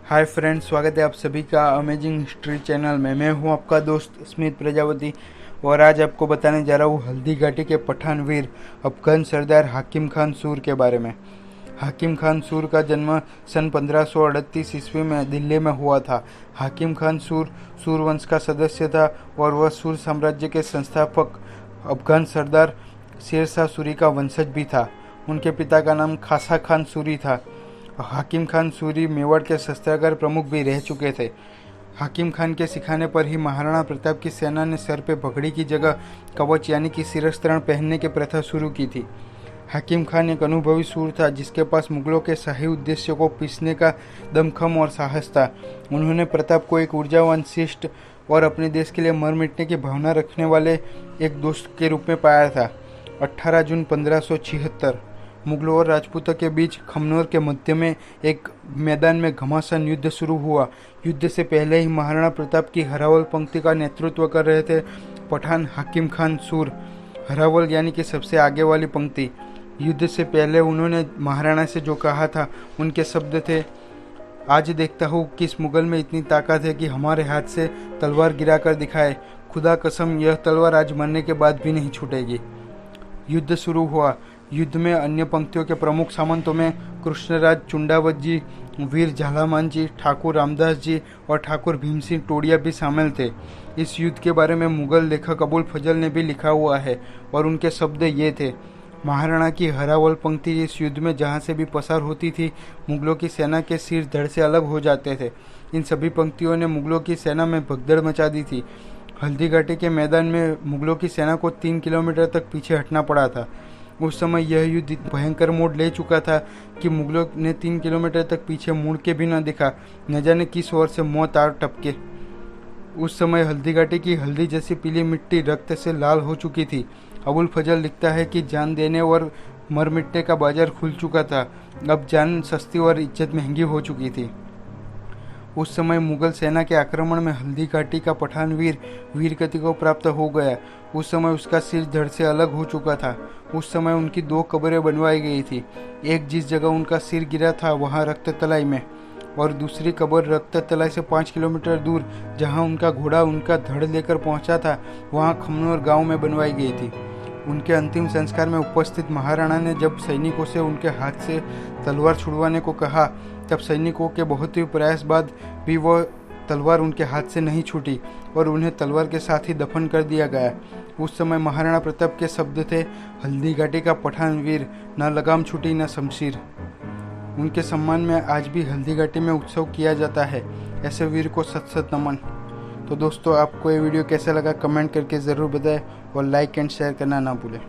Hi friends, स्वागत है आप सभी का अमेजिंग हिस्ट्री चैनल में। मैं हूं आपका दोस्त स्मित प्रजापति और आज आपको बताने जा रहा हूं हल्दी घाटी के पठान वीर अफगान सरदार हाकिम खान सूर के बारे में। हाकिम खान सूर का जन्म सन 1538 ईस्वी में दिल्ली में हुआ था। हाकिम खान सूर वंश का सदस्य था और वह सूर साम्राज्य के संस्थापक अफगान सरदार शेरशाह सूरी का वंशज भी था। उनके पिता का नाम खासा खान सूरी था। हाकिम खान सूरी मेवाड़ के शस्त्रागार प्रमुख भी रह चुके थे। हाकिम खान के सिखाने पर ही महाराणा प्रताप की सेना ने सर पे पगड़ी की जगह कवच यानी कि शिरस्त्राण पहनने की प्रथा शुरू की थी। हाकिम खान एक अनुभवी सूर था जिसके पास मुगलों के शाही उद्देश्य को पीसने का दमखम और साहस था। उन्होंने प्रताप को एक ऊर्जावान, शिष्ट और अपने देश के लिए मर मिटने की भावना रखने वाले एक दोस्त के रूप में पाया था। 18 जून 1576 मुगलों और राजपूतों के बीच खमनोर के मध्य में एक मैदान में घमासान युद्ध शुरू हुआ। युद्ध से पहले ही महाराणा प्रताप की हरावल पंक्ति का नेतृत्व कर रहे थे पठान हाकिम खान सूर। हरावल यानी कि सबसे आगे वाली पंक्ति। युद्ध से पहले उन्होंने महाराणा से जो कहा था उनके शब्द थे, आज देखता हूँ किस मुगल में इतनी ताकत है कि हमारे हाथ से तलवार गिराकर दिखाए। खुदा कसम, यह तलवार आज मरने के बाद भी नहीं छूटेगी। युद्ध शुरू हुआ। युद्ध में अन्य पंक्तियों के प्रमुख सामंतों में कृष्णराज चुंडावत जी, वीर झालामान जी, ठाकुर रामदास जी और ठाकुर भीमसिंह टोडिया भी शामिल थे। इस युद्ध के बारे में मुगल लेखक अबुल फजल ने भी लिखा हुआ है और उनके शब्द ये थे, महाराणा की हरावल पंक्ति इस युद्ध में जहाँ से भी पसार होती थी मुगलों की सेना के सिर धड़ से अलग हो जाते थे। इन सभी पंक्तियों ने मुगलों की सेना में भगदड़ मचा दी थी। हल्दी घाटी के मैदान में मुगलों की सेना को 3 किलोमीटर तक पीछे हटना पड़ा था। उस समय यह युद्ध भयंकर मोड़ ले चुका था कि मुगलों ने 3 किलोमीटर तक पीछे मुड़ के भी न देखा, न जाने किस ओर से मौत आ टपके। उस समय हल्दी घाटी की हल्दी जैसी पीली मिट्टी रक्त से लाल हो चुकी थी। अबुल फजल लिखता है कि जान देने और मर मिटने का बाजार खुल चुका था। अब जान सस्ती और इज्जत महंगी हो चुकी थी। उस समय मुगल सेना के आक्रमण में हल्दी घाटी का पठान वीर गति को प्राप्त हो गया। उस समय उसका सिर धड़ से अलग हो चुका था। उस समय उनकी 2 कब्रें बनवाई गई थी। एक जिस जगह उनका सिर गिरा था वहाँ रक्त तलाई में, और दूसरी कब्र रक्त तलाई से 5 किलोमीटर दूर जहाँ उनका घोड़ा उनका धड़ लेकर पहुँचा था वहाँ खमनोर गाँव में बनवाई गई थी। उनके अंतिम संस्कार में उपस्थित महाराणा ने जब सैनिकों से उनके हाथ से तलवार छुड़वाने को कहा, तब सैनिकों के बहुत ही प्रयास बाद भी वह तलवार उनके हाथ से नहीं छूटी और उन्हें तलवार के साथ ही दफन कर दिया गया। उस समय महाराणा प्रताप के शब्द थे, हल्दी घाटी का पठान वीर, न लगाम छूटी न शमशीर। उनके सम्मान में आज भी हल्दी घाटी में उत्सव किया जाता है। ऐसे वीर को सत सत नमन। तो दोस्तों, आपको ये वीडियो कैसा लगा कमेंट करके ज़रूर बताएं और लाइक एंड शेयर करना ना भूलें।